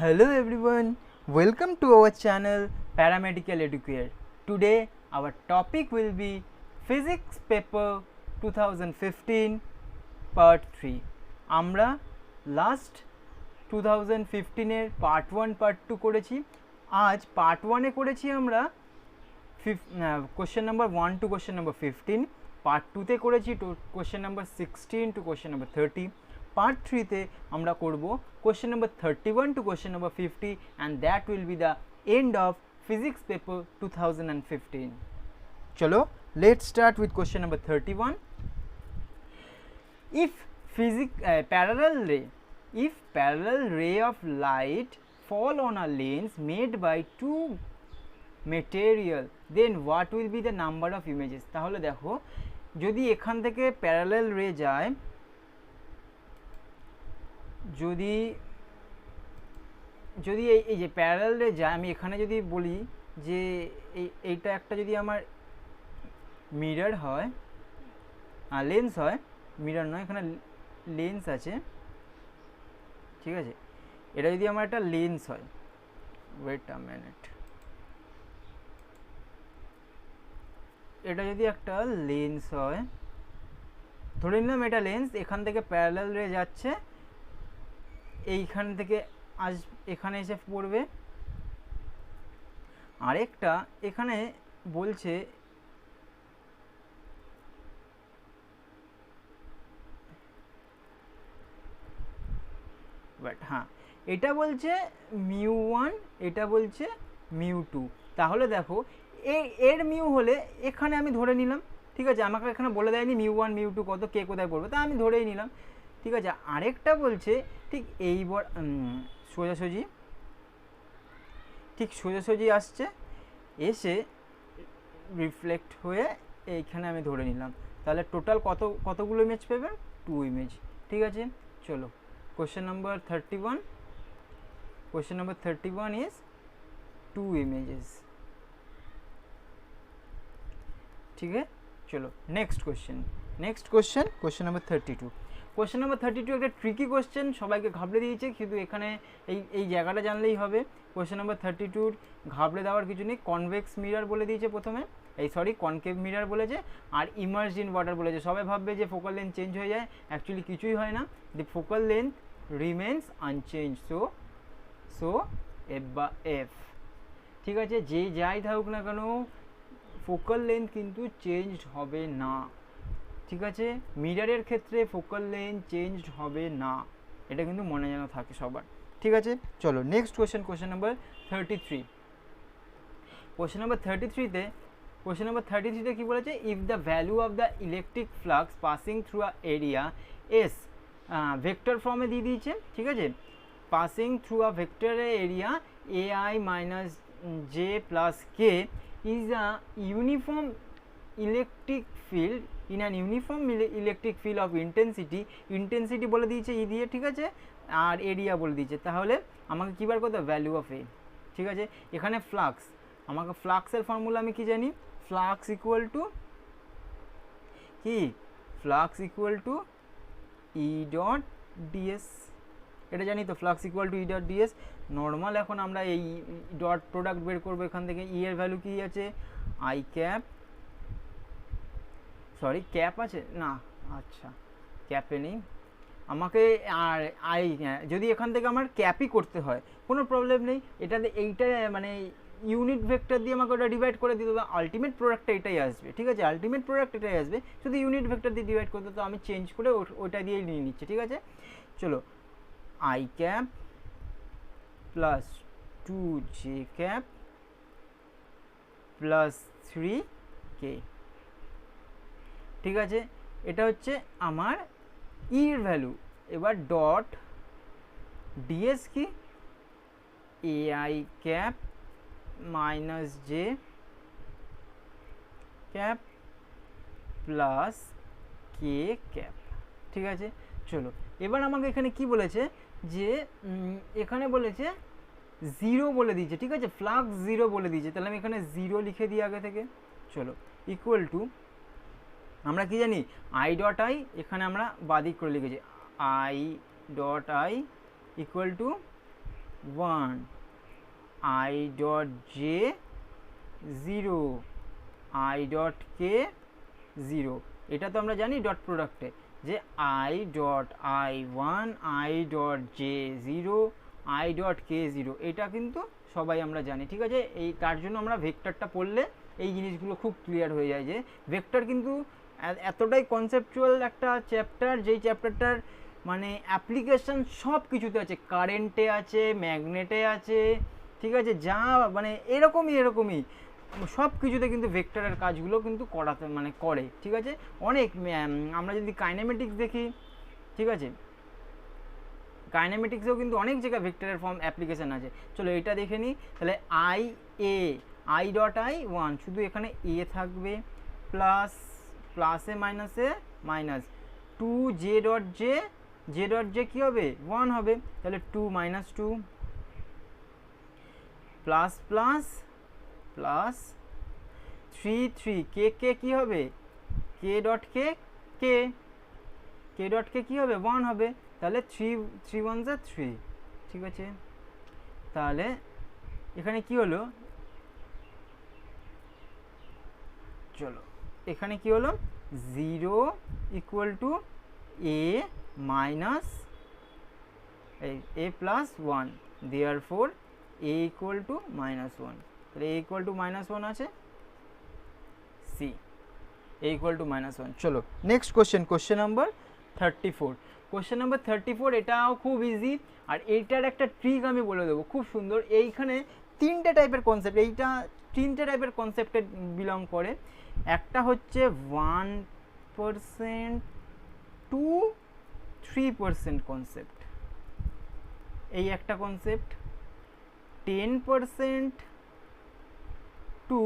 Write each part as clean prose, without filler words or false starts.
Hello everyone, welcome to our channel Paramedical Educare. Today our topic will be Physics paper 2015 part 3. আমরা last 2015 এর part 1 part 2 করেছি। আজ part 1 এ করেছি আমরা question number 1 to question number 15, part 2 তে করেছি question number 16 to question number 30, part 3 তে আমরা করব question number 31 to question number 50 and that will be the end of physics paper 2015. Chalo, let's start with question number 31. If parallel ray of light fall on a lens made by two material, then what will be the number of images? তাহলে দেখো, যদি এখান থেকে parallel রে যায়, যদি এই যে প্যারালাল রে যায়, আমি এখানে যদি বলি যে এইটা একটা যদি আমার মিরর হয়, লেন্স হয়, মিরর নয়, এখানে লেন্স আছে, ঠিক আছে, এটা যদি আমার একটা লেন্স হয়, ওয়েট আ মিনিট, এটা যদি একটা লেন্স হয়, ধরে নিলাম এটা লেন্স, এখান থেকে প্যারালাল রে যাচ্ছে, এইখান থেকে এখানে এসে পড়বে, আরেকটা এখানে বলছে হ্যাঁ, এটা বলছে μ1, এটা বলছে μ2। তাহলে দেখো এর মিউ হলে এখানে আমি ধরে নিলাম, ঠিক আছে, আমাকে এখানে বলে দেয়নি μ1 μ2 কত, কে কোথায় পড়বে, তা আমি ধরেই নিলাম, ঠিক আছে। আরেকটা বলছে ঠিক সোজাসুজি আসছে, এসে রিফ্লেক্ট হয়ে এইখানে আমি ধরে নিলাম, তাহলে টোটাল কতগুলো ইমেজ পাবেন? 2 ইমেজ, ঠিক আছে। চলো, কোশ্চেন নাম্বার 31 ইজ 2 ইমেজেস, ঠিক আছে। চলো next question number 32। Question number 32 একটা ট্রিকি কোশ্চেন, সবাইকে ঘাবড়ে দিয়েছে, কিন্তু এখানে এই জায়গাটা জানলেই হবে। কোশ্চেন নাম্বার 32 ঘাবড়ে দেওয়ার কিছু নেই। কনভেক্স মিরর বলে দিয়েছে প্রথমে, কনকেভ মিরর বলেছে, আর ইমার্জ ইন ওয়াটার বলেছে। সবাই ভাববে যে ফোকাল লেন্থ চেঞ্জ হয়ে যায়, অ্যাকচুয়ালি কিছুই হয় না, the focal length remains unchanged, so F বা এফ, ঠিক আছে। যে যাই থাকুক না কেন, ফোকাল লেন্থ কিন্তু চেঞ্জ হবে না, ঠিক আছে। মিররের ক্ষেত্রে ফোকাল লেন্থ চেঞ্জ হবে না, এটা কিন্তু মনে যেন থাকে সবার, ঠিক আছে। চলো next question number 33। Question number 33 তে কি বলেছে? If the value of the electric flux passing through a area S, vector ফর্মে দিয়ে দিয়েছে, ঠিক আছে, passing through a vector area ai minus j plus k is a uniform electric field in an uniform electric field of intensity বলে দিয়েছে ই দিয়ে, ঠিক আছে, আর এরিয়া বলে দিয়েছে। তাহলে আমাকে কী বার করতে হবে? ভ্যালু অফ এ, ঠিক আছে। এখানে ফ্লাক্স, আমাকে ফ্লাক্সের ফর্মুলা আমি কি জানি? Flux equal to E dot dS, এটা জানি তো, flux equal to E dot dS. Normal এখন আমরা এই ডট প্রোডাক্ট বের করবো, এখান থেকে ই এর ভ্যালু কি আছে? আই ক্যাপ, ক্যাপ আছে না, আচ্ছা ক্যাপে নেই আমাকে, আর যদি এখান থেকে আমার ক্যাপই করতে হয় কোনো প্রবলেম নেই, এটাতে এইটা মানে ইউনিট ভেক্টর দিয়ে আমাকে ওটা ডিভাইড করে দিতে হবে, আলটিমেট প্রোডাক্টটা এটাই আসবে, ঠিক আছে, আলটিমেট প্রোডাক্ট এটাই আসবে, শুধু ইউনিট ভেক্টর দিয়ে ডিভাইড করতে, তো আমি চেঞ্জ করে ওটা দিয়েই নিয়ে নিচ্ছি, ঠিক আছে। চলো, I cap plus 2j cap plus 3k, ঠিক আছে, এটা হচ্ছে আমার ইর ভ্যালু। এবার ডট ডিএস কি? ai cap minus J cap plus K cap, ঠিক আছে। চলো, এবার আমাকে এখানে কি বলেছে? যে এখানে বলেছে 0 বলে দিয়েছে, ঠিক আছে, ফ্লাক্স 0 বলে দিয়েছে, তাহলে আমি এখানে 0 লিখে দিই আগে থেকে। চলো, ইকুয়াল টু, আমরা কি জানি? আই ডট আই, এখানে আমরা বাদিক করে লিখেছি I dot I equal to 1, I dot j 0, I dot k 0। এটা তো আমরা জানি ডট প্রোডাক্টে যে I dot I1, I dot j 0, I dot k 0, এটা কিন্তু সবাই আমরা জানি, ঠিক আছে। এই তার জন্য আমরা ভেক্টরটা পড়লে এই জিনিসগুলো খুব ক্লিয়ার হয়ে যায় যে ভেক্টর কিন্তু এতটাই কনসেপচুয়াল একটা চ্যাপ্টার, যেই চ্যাপ্টারটার মানে অ্যাপ্লিকেশন সব কিছুতে আছে, কারেন্টে আছে, ম্যাগনেটে আছে, ঠিক আছে, যা মানে এরকমই সব কিছুতে কিন্তু ভেক্টরের কাজগুলো কিন্তু করাতে মানে করে, ঠিক আছে। অনেক আমরা যদি কাইনেমেটিক্স দেখি, ঠিক আছে, কাইনেমেটিক্সেও কিন্তু অনেক জায়গায় ভেক্টরের ফর্ম অ্যাপ্লিকেশন আছে। চলো এটা দেখে নিই। তাহলে আই ডট আই 1, শুধু এখানে এ থাকবে, প্লাসে মাইনাসে মাইনাস, 2 জে ডট জে কী হবে 1 হবে, তাহলে 2 মাইনাস 2 প্লাস প্লাস প্লাস 3 কে কী হবে, কে ডট কে কী হবে 1 হবে, তাহলে 3 1 যা 3, ঠিক আছে। তাহলে এখানে কি হলো, চলো এখানে কি হলো 0 equal to A minus A plus 1, therefore A equal to -1, তাহলে এ ইকুয়াল টু -1 আছে, সি এ ইকুয়াল টু -1। চলো next question number 34। Question number 34 এটাও খুব ইজি, আর এইটার একটা ট্রিক আমি বলে দেবো, খুব সুন্দর। এইখানে তিনটে টাইপের কনসেপ্ট, এইটা তিনটে টাইপের কনসেপ্টে বিলং করে। একটা হচ্ছে 1% টু 3% কনসেপ্ট, এই একটা কনসেপ্ট। 10% টু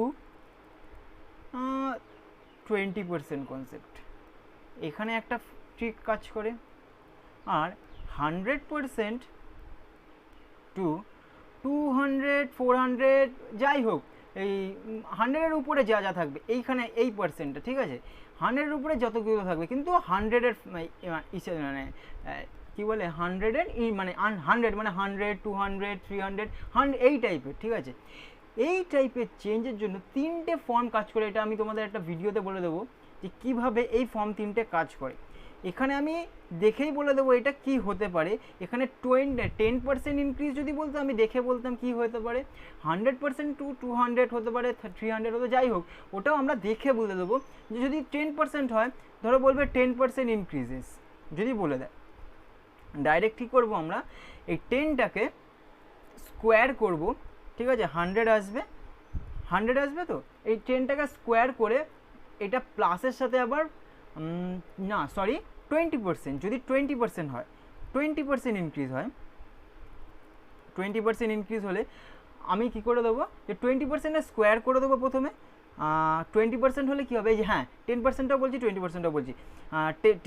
20% কনসেপ্ট, এখানে একটা ট্রিক কাজ করে। আর 100% টু 200 400 যাই হোক, এই 100-এর উপরে যা যা থাকবে এইখানে এই পার্সেন্টটা, ঠিক আছে, 100-এর উপরে যতগুলো থাকবে, কিন্তু 100-এর মানে কী বলে 100-এর মানে 100 মানে 100 200 300 এই টাইপের, ঠিক আছে। এই টাইপের চেঞ্জের জন্য তিনটে ফর্ম কাজ করে, এটা আমি তোমাদের একটা ভিডিওতে বলে দেবো যে কীভাবে এই ফর্ম তিনটে কাজ করে। এখানে আমি দেখেই বলে দেবো এটা কি হতে পারে। এখানে 10% ইনক্রিজ যদি বলতো, আমি দেখে বলতাম কি হতে পারে। 100% টু 200 হতে পারে, 300 হতে, যাই হোক ওটাও আমরা দেখে বলে দেবো। যে যদি 10% হয়, ধরো বলবে 10% ইনক্রিজেস, যদি বলে দেয়, ডাইরেক্ট কী করবো আমরা, এই 10টাকে স্কোয়ার করব, ঠিক আছে, 100 আসবে তো, এই 10টাকে স্কোয়ার করে এটা প্লাসের সাথে আবার না সরি 20%, যদি 20% হয়, 20% ইনক্রিজ হয়, 20% ইনক্রিজ হলে আমি কি করে দেবো, যে 20%-এর স্কোয়ার করে দেবো প্রথমে। 20% হলে কী হবে, এই যে হ্যাঁ 10%টাও বলছি 20%টাও বলছি।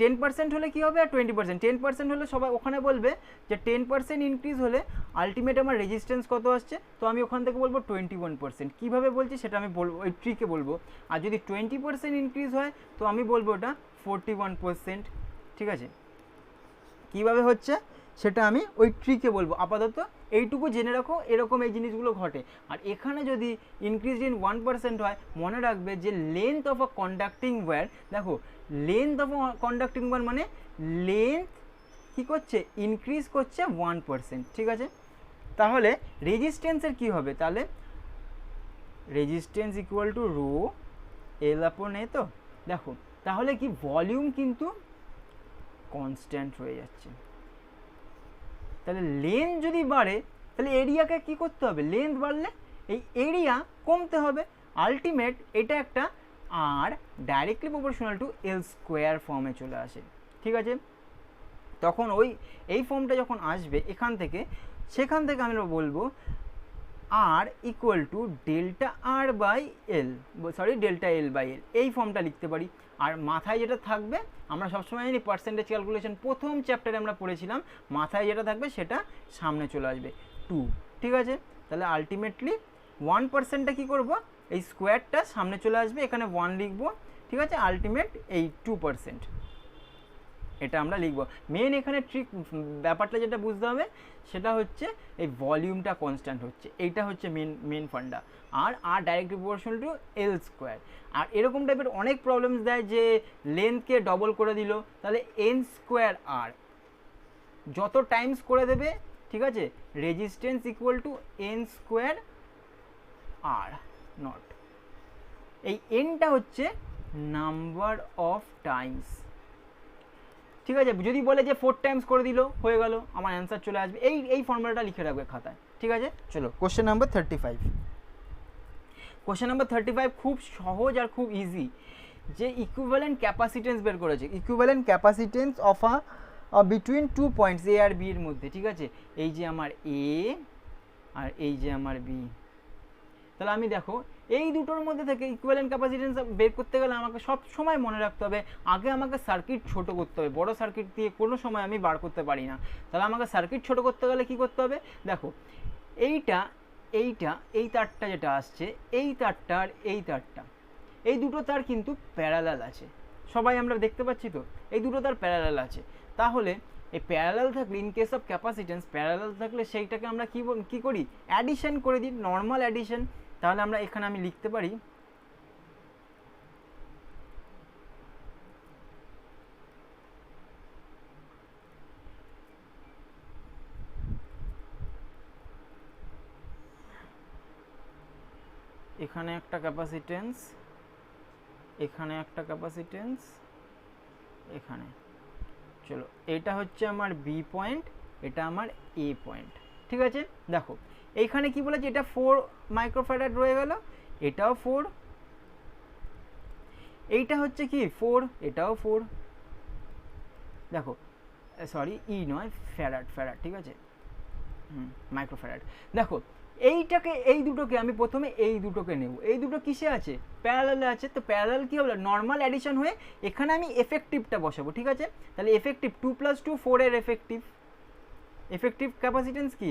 10% হলে কী হবে, আর 20%, 10% হলে সবাই ওখানে বলবে যে 10% ইনক্রিজ হলে আলটিমেট আমার রেজিস্ট্যান্স কত আসছে, তো আমি ওখান থেকে বলবো 21%। কীভাবে বলছি সেটা আমি বলবো, ওই ট্রিকে বলবো। আর যদি 20% ইনক্রিজ হয়, তো আমি বলবো ওটা 41%, ঠিক আছে। কীভাবে হচ্ছে সেটা আমি ওই ট্রিকে বলবো, আপাতত এইটুকু জেনে রাখো, এরকম এই জিনিসগুলো ঘটে। আর এখানে যদি ইনক্রিজ ইন 1% হয়, মনে রাখবে যে length of a conducting wire, দেখো length of a conducting wire মানে লেন্থ কী করছে, ইনক্রিজ করছে 1%, ঠিক আছে। তাহলে রেজিস্ট্যান্সের কী হবে, তাহলে resistance equal to rho L upon A. তো দেখো তাহলে কি ভলিউম কিন্তু কনস্ট্যান্ট হয়ে যাচ্ছে, তাহলে লেন্থ যদি বাড়ে, তাহলে এরিয়াকে কী করতে হবে, লেন্থ বাড়লে এই এরিয়া কমতে হবে। আলটিমেট এটা একটা R directly proportional to L square ফর্মে চলে আসে, ঠিক আছে। তখন এই ফর্মটা যখন আসবে সেখান থেকে আমরা বলবো R equal to delta R by L, delta L by L, এই ফর্মটা লিখতে পারি। আর মাথায় যেটা থাকবে, আমরা সবসময় জানি পার্সেন্টেজ ক্যালকুলেশন প্রথম চ্যাপ্টারে আমরা পড়েছিলাম, মাথায় যেটা থাকবে সেটা সামনে চলে আসবে 2, ঠিক আছে। তাহলে আলটিমেটলি 1%টা কী করবো, এই স্কোয়ারটা সামনে চলে আসবে, এখানে 1 লিখবো, ঠিক আছে। আলটিমেট এই 2%, এটা আমরা লিখব। মেন এখানে ট্রিক ব্যাপারটা যেটা বুঝতে হবে সেটা হচ্ছে এই ভলিউমটা কনস্ট্যান্ট হচ্ছে, এইটা হচ্ছে main funda. R direct proportional to L square. আর এরকম টাইপের অনেক প্রবলেমস দেয় যে লেন্থকে ডবল করে দিল, তাহলে এন স্কোয়ার আর যত টাইমস করে দেবে, ঠিক আছে, resistance equal two N square are not. এই এনটা হচ্ছে নাম্বার অফ টাইমস, ঠিক আছে। যদি বলে যে 4 টাইমস করে দিল হয়ে গেল, আমার অ্যান্সার চলে আসবে। এই ফর্মুলাটা লিখে রাখবে খাতায়, ঠিক আছে। চলো কোশ্চেন নাম্বার 35। কোশ্চেন নাম্বার 35 খুব সহজ আর খুব ইজি, যে ইকুইভ্যালেন্ট ক্যাপাসিটেন্স বের করেছে। Equivalent capacitance of between 2 points A আর বি এর মধ্যে, ঠিক আছে। এই যে আমার এ আর এই যে আমার বি, তাহলে আমি দেখো এই দুটোর মধ্যে থেকে ইকুইভ্যালেন্ট ক্যাপাসিটেন্স বের করতে গেলে আমাকে সব সময় মনে রাখতে হবে আগে আমাকে সার্কিট ছোট করতে হবে। বড় সার্কিট দিয়ে কোনো সময় আমি বার করতে পারি না। তাহলে আমাকে সার্কিট ছোট করতে গেলে কি করতে হবে, দেখো এইটা এই তারটা যেটা আসছে, এই তারটা আর এই তারটা, এই দুটো তার কিন্তু প্যারালাল আছে, সবাই আমরা দেখতে পাচ্ছি তো, এই দুটো তার প্যারালাল আছে। তাহলে এই প্যারালাল থাকলে, in case of capacitance parallel থাকলে সেইটাকে আমরা কি করি, অ্যাডিশন করে দিই, নর্মাল অ্যাডিশন। তাহলে আমরা এখানে আমি লিখতে পারি এখানে একটা ক্যাপাসিটেন্স, এখানে একটা ক্যাপাসিটেন্স, এখানে, চলো এটা হচ্ছে আমার বি পয়েন্ট, এটা আমার এ পয়েন্ট, ঠিক আছে। দেখো এইখানে কি বলেছে, এটা 4 মাইক্রোফ্যারাড রয়ে গেল, এটাও 4, এইটা হচ্ছে কি 4, এটাও 4। দেখো সরি ই নয়, ফ্যারাড, ঠিক আছে, মাইক্রোফ্যারাড। দেখো এইটাকে, এই দুটোকে আমি প্রথমে এই দুটোকে নেব, এই দুটো কিসে আছে, প্যারালালে আছে। তো প্যারালাল কি হবে, নর্মাল অ্যাডিশন হয়ে এখানে আমি এফেক্টিভটা বসাবো, ঠিক আছে। তাহলে এফেক্টিভ 2 + 2 4 এর এফেক্টিভ ক্যাপাসিটেন্স কি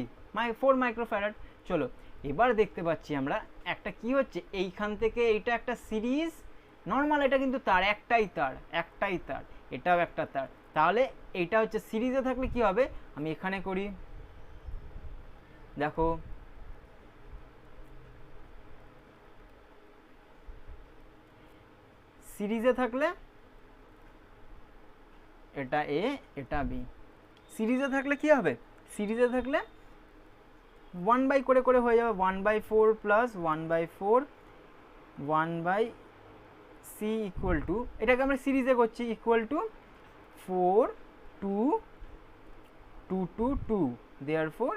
4 মাইক্রোফ্যারাড। চলো এবার দেখতে পাচ্ছি আমরা একটা কি হচ্ছে, এইখান থেকে এইটা একটা সিরিজ নর্মাল, এটা কিন্তু তার একটাই তার, এটাও একটা তার। তাহলে এইটা হচ্ছে সিরিজে থাকলে কি হবে, আমি এখানে করি, দেখো সিরিজে থাকলে এটা এ এটা বি, সিরিজে থাকলে কি হবে, সিরিজে থাকলে 1 করে করে হয়ে যাবে, 1/4 প্লাস 1/4 1/c ইকুয়াল টু, এটাকে আমরা সিরিজে করছি, equal to 4 2 2 2 2, therefore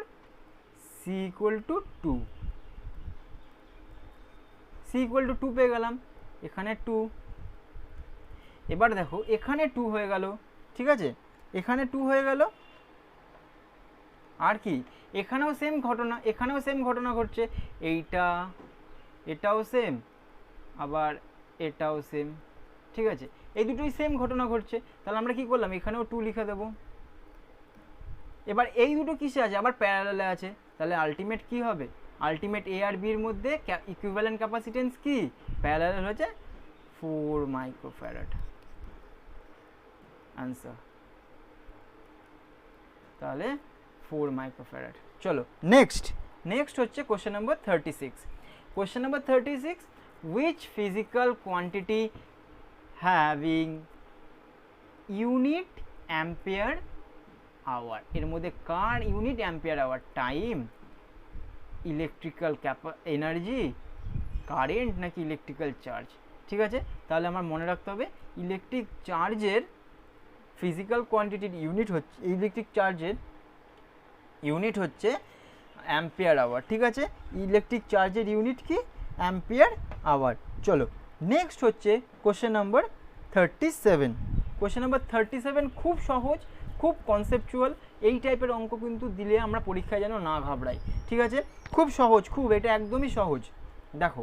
c equal to 2, c equal to 2 পেয়ে গেলাম, এখানে 2। এবার দেখো এখানে 2 হয়ে গেল, ঠিক আছে, এখানে 2 হয়ে গেল। আর কি এখানেও সেম ঘটনা, এখানেও সেম ঘটনা ঘটছে, এটাও সেম, আবার এটাও সেম, ঠিক আছে, এই দুটোই সেম ঘটনা ঘটছে। তাহলে আমরা কি করলাম, এখানেও 2 লিখে দেব। এবার এই দুটো কিসে আছে, আবার প্যারালালে আছে। তাহলে আলটিমেট কি হবে, আলটিমেট এ আর বির মধ্যে ইকুইভ্যালেন্ট ক্যাপাসিটেন্স কি, প্যারালাল হচ্ছে 4 মাইক্রোফ্যারাড, আনসার। তাহলে 4 মাইক্রোফ্যারাড। চলো নেক্সট হচ্ছে question number 36। Question number 36, which physical quantity having unit ampere hour, এর মধ্যে কার unit ampere hour, time, electrical energy, current নাকি ইলেকট্রিক্যাল চার্জ, ঠিক আছে। তাহলে আমার মনে রাখতে হবে ইলেকট্রিক চার্জের ফিজিক্যাল কোয়ান্টিটির ইউনিট হচ্ছে, ইলেকট্রিক চার্জের ইউনিট হচ্ছে অ্যাম্পিয়ার আওয়ার, ঠিক আছে। ইলেকট্রিক চার্জের ইউনিট কি, অ্যাম্পিয়ার আওয়ার। চলো নেক্সট হচ্ছে কোশ্চেন নাম্বার 37। কোশ্চেন নাম্বার 37 খুব সহজ, খুব কনসেপচুয়াল। এই টাইপের অঙ্ক কিন্তু দিলে আমরা পরীক্ষায় যেন না ঘাবড়াই, ঠিক আছে, খুব সহজ, খুব, এটা একদমই সহজ। দেখো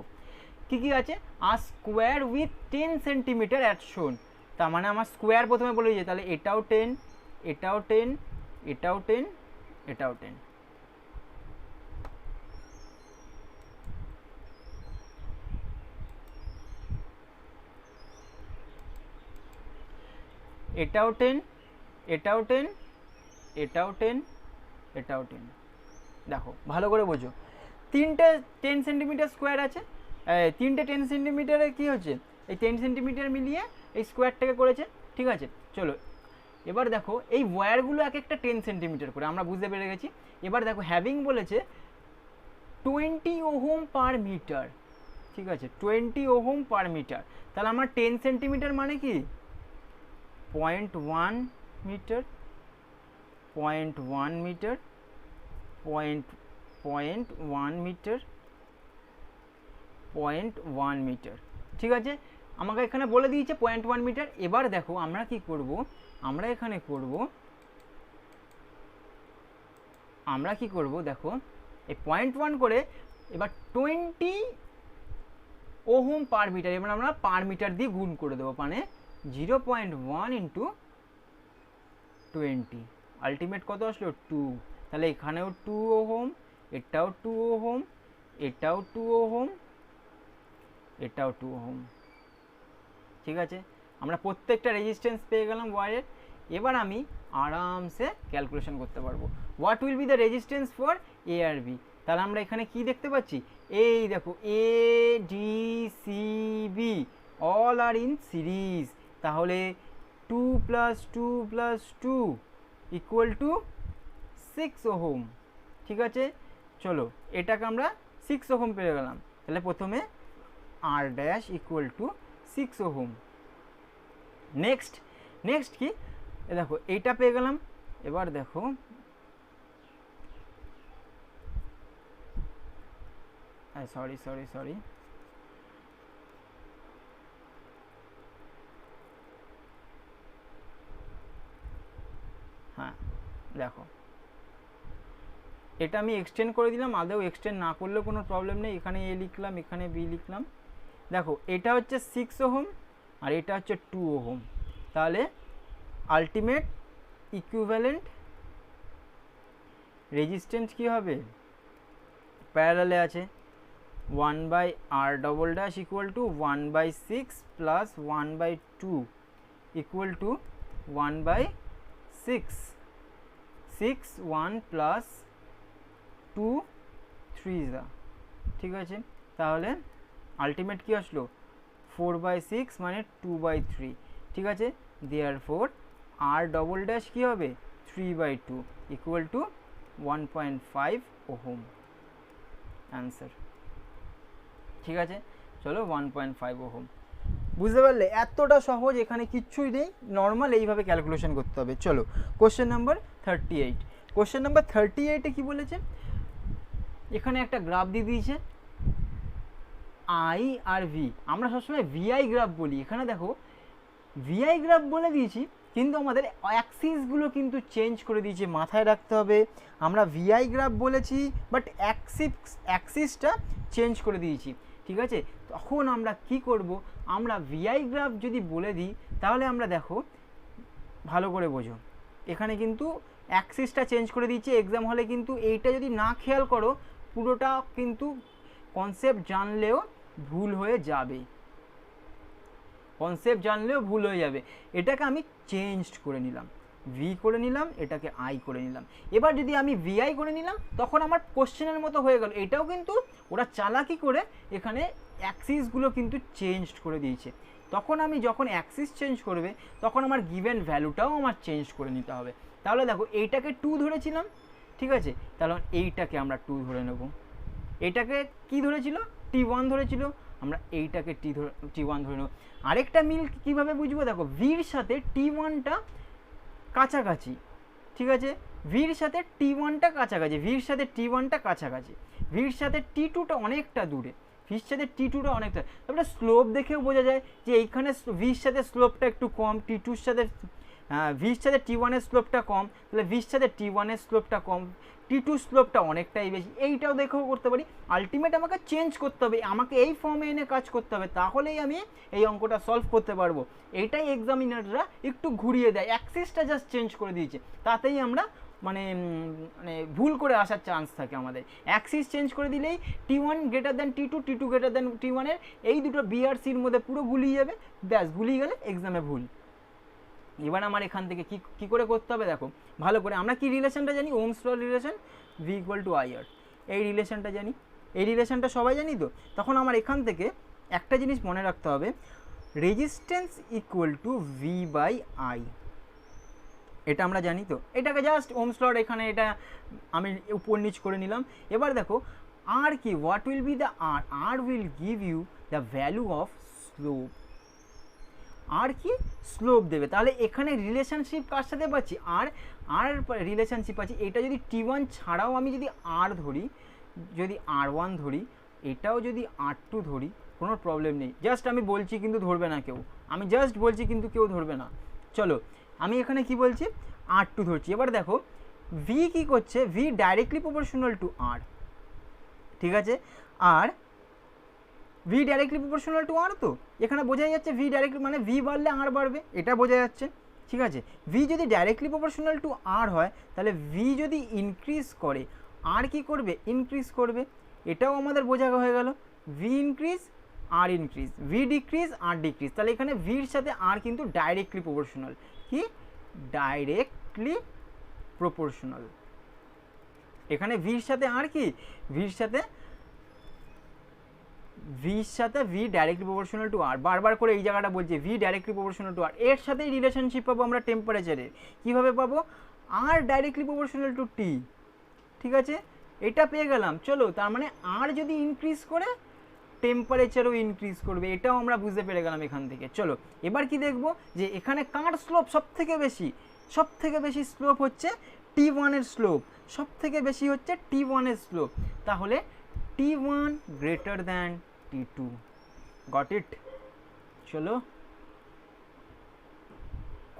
কি কি আছে, আ স্কোয়ার উইথ 10 সেন্টিমিটার অ্যাট শোন, তার মানে আমার স্কোয়ার প্রথমে বলে দিয়েছে, তাহলে এটাও 10, এটাও 10, এটাও 10, এটাও 10, এটাও 10, এটাও 10, এটাও 10, এটাও 10। দেখো ভালো করে বোঝো, তিনটে 10 সেন্টিমিটার স্কোয়ার আছে, তিনটে 10 সেন্টিমিটারে কী হচ্ছে, এই 10 সেন্টিমিটার মিলিয়ে এই স্কোয়ারটাকে করেছে, ঠিক আছে। চলো এবার দেখো এই ওয়্যারগুলো এক একটা 10 সেন্টিমিটার করে, আমরা বুঝতে পেরে গেছি। এবার দেখো হ্যাভিং বলেছে 20 ওহম পার মিটার, ঠিক আছে, 20 ওহম পার মিটার। তাহলে আমার 10 সেন্টিমিটার মানে কি 0.1 মিটার, 0.1 মিটার, 0.1 মিটার, 0.1 মিটার, ঠিক আছে। আমাকে এখানে বলে দিয়েছে 0.1 মিটার। এবার দেখো আমরা কি করব, আমরা এখানে করব, আমরা কি করব দেখো এই 0.1 করে এবার 20 ওহম পার মিটার, এবার আমরা পার মিটার দিয়ে গুণ করে দেবো, মানে 0.1 ইন্টু 20, আলটিমেট কত আসলো 2। তাহলে এখানেও 2 ওহম, এটাও 2 ওহম, এটাও 2 ওহম, এটাও 2 ওহম, ঠিক আছে। আমরা প্রত্যেকটা রেজিস্ট্যান্স পেয়ে গেলাম ওয়্যারের। এবার আমি আরামসে ক্যালকুলেশন করতে পারবো what will be the resistance for A আর বি। তাহলে আমরা এখানে কি দেখতে পাচ্ছি, এই দেখো A D C B all are in series, তাহলে 2 + 2 + 2 = 6 ওহম, ঠিক আছে। চলো এটাকে আমরা 6 ওহম পেয়ে গেলাম। তাহলে প্রথমে আর ড্যাশ = 6 ওহম। নেক্সট কি, দেখো এইটা পেয়ে গেলাম। এবার দেখো সরি, হ্যাঁ দেখো এটা আমি এক্সটেন্ড করে দিলাম, আদৌ এক্সটেন্ড না করলেও কোনো প্রবলেম নেই, এখানে এ লিখলাম, এখানে বি লিখলাম। দেখো এটা হচ্ছে 6 ওহম আর এটা হচ্ছে 2 ওহম, তাহলে আলটিমেট ইকুইভ্যালেন্ট রেজিস্ট্যান্স কী হবে, প্যারালালে আছে 1/r ডবল ড্যাশ = 1/6 + 1/2 = 1/6, 6 1 + 2 3, ঠিক আছে। তাহলে আলটিমেট কি আসলো 4/6 মানে 2/3, ঠিক আছে। দেয়ারফর আর ডবল ড্যাশ কী হবে 3/2 = 1.5 ওহম, অ্যান্সার, ঠিক আছে। চলো 1.5 ওহম, বুঝতে পারলে এতটা সহজ, এখানে কিচ্ছুই নেই, নর্মাল এইভাবে ক্যালকুলেশন করতে হবে। চলো কোশ্চেন নাম্বার 38, কোশ্চেন নাম্বার 38-এ কী বলেছে, এখানে একটা গ্রাফ দিয়ে দিয়েছে আই আর ভি, আমরা সবসময় ভিআই গ্রাফ বলি, এখানে দেখো ভিআই গ্রাফ বলে দিয়েছি কিন্তু আমাদের অ্যাক্সিসগুলো কিন্তু চেঞ্জ করে দিয়েছে, মাথায় রাখতে হবে। আমরা ভিআই গ্রাফ বলেছি বাট অ্যাক্সিসটা চেঞ্জ করে দিয়েছি, ঠিক আছে। তখন আমরা কি করব, আমরা ভিআই গ্রাফ যদি বলে দিই তাহলে আমরা দেখো ভালো করে বোঝো, এখানে কিন্তু অ্যাক্সিসটা চেঞ্জ করে দিচ্ছে। এক্সাম হলে কিন্তু এইটা যদি না খেয়াল করো পুরোটা কিন্তু কনসেপ্ট জানলেও ভুল হয়ে যাবে, এটাকে আমি চেঞ্জ করে নিলাম, ভি করে নিলাম, এটাকে আই করে নিলাম। এবার যদি আমি ভিআই করে নিলাম তখন আমার কোশ্চেনের মতো হয়ে গেল। এটাও কিন্তু ওরা চালাকি করে এখানে অ্যাক্সিসগুলো কিন্তু চেঞ্জ করে দিয়েছে। তখন আমি যখন অ্যাক্সিস চেঞ্জ করবে তখন আমার গিভেন ভ্যালুটাও আমার চেঞ্জ করে নিতে হবে। তাহলে দেখো এইটাকে 2 ধরেছিলাম, ঠিক আছে, তাহলে এইটাকে আমরা 2 ধরে নেব। এটাকে কি ধরেছিল, T1 ধরেছিল, আমরা এইটাকে T1 ধরে নেব। আরেকটা মিল কীভাবে বুঝবো, দেখো ভির সাথে T1টা কাছাকাছি, ঠিক আছে, ভির সাথে T1টা কাছাকাছি, ভির সাথে T1টা কাছাকাছি, ভির সাথে T2টা অনেকটা দূরে, ভির সাথে T2টা অনেকটা। তারপরে স্লোপ দেখেও বোঝা যায় যে এইখানে ভির সাথে স্লোপটা একটু কম, T2-র সাথে ভির সাথে T1-এর স্লোপটা কম, তাহলে ভির সাথে T1-এর স্লোপটা কম, T2 স্লোপটা অনেকটাই বেশি, এইটাও দেখেও করতে পারি। আলটিমেট আমাকে চেঞ্জ করতে হবে, আমাকে এই ফর্মে এনে কাজ করতে হবে, তাহলেই আমি এই অঙ্কটা সলভ করতে পারবো। এইটাই এক্সামিনাররা একটু ঘুরিয়ে দেয়, অ্যাক্সিসটা জাস্ট চেঞ্জ করে দিয়েছে, তাতেই আমরা মানে ভুল করে আসার চান্স থাকে আমাদের। অ্যাক্সিস চেঞ্জ করে দিলেই T1 > T2, T2 > T1-এর এই দুটো বিআরসির মধ্যে পুরো গুলিয়ে যাবে, ব্যাস গুলিয়ে গেলে এক্সামে ভুল। এবার আমার এখান থেকে কি করে করতে হবে দেখো ভালো করে, আমরা কি রিলেশনটা জানি, Ohm's law relation, V equal to I R, এই রিলেশনটা জানি, এই রিলেশনটা সবাই জানি তো। তখন আমার এখান থেকে একটা জিনিস মনে রাখতে হবে, resistance equal to V by I, এটা আমরা জানি তো। এটাকে জাস্ট ওহমস ল এখানে এটা আমি উপর নিচ করে নিলাম। এবার দেখো আর কি, what will be the R, R will give you the value of slope, R কি স্লোপ দেবে। তাহলে এখানে রিলেশনশিপ কার সাথে পাচ্ছি, আর রিলেশনশিপ আছে। এটা যদি T1 ছাড়াও আমি যদি আর ধরি, যদি R1 ধরি, এটাও যদি R2 ধরি, কোনো প্রবলেম নেই। জাস্ট আমি বলছি কিন্তু ধরবে না কেউ, আমি জাস্ট বলছি কিন্তু কেউ ধরবে না। চলো আমি এখানে কি বলছি, R2 ধরছি। এবার দেখো ভি কি করছে, ভি ডাইরেক্টলি প্রপোর্শনাল টু আর, ঠিক আছে, আর ভি ডাইরেক্টলি প্রপোর্শনাল টু আর, তো এখানে বোঝা যাচ্ছে ভি ডাইরেক্টলি মানে ভি বাড়লে আর বাড়বে, এটা বোঝা যাচ্ছে, ঠিক আছে। ভি যদি ডাইরেক্টলি প্রপোর্শনাল টু আর হয়, তাহলে ভি যদি ইনক্রিজ করে আর কি করবে, ইনক্রিজ করবে, এটাও আমাদের বোঝা হয়ে গেল। ভি ইনক্রিজ আর ইনক্রিজ, ভি ডিক্রিজ আর ডিক্রিজ, তাহলে এখানে ভির সাথে আর কিন্তু ডাইরেক্টলি প্রপোর্শনাল, কি ডাইরেক্টলি প্রপোর্শনাল, এখানে ভির সাথে আর কি, ভির সাথে ভি ডাইরেক্টলি প্রপোর্শনাল টু আর, বারবার করে এই জায়গাটা বলছে ভি ডাইরেক্টলি প্রপোর্শনাল টু আর, এর সাথেই রিলেশনশিপ পাবো আমরা টেম্পারেচারের। কীভাবে পাবো, আর ডাইরেক্টলি প্রপোর্শনাল টু টি, ঠিক আছে, এটা পেয়ে গেলাম। চলো তার মানে আর যদি ইনক্রিজ করে টেম্পারেচারও ইনক্রিজ করবে, এটাও আমরা বুঝতে পেরে গেলাম এখান থেকে। চলো এবার কি দেখবো, যে এখানে কার স্লোপ সব থেকে বেশি স্লোপ হচ্ছে T1 এর স্লোপ, সব থেকে বেশি হচ্ছে T1 এর স্লোপ, তাহলে T1 greater than T2, got it. চলো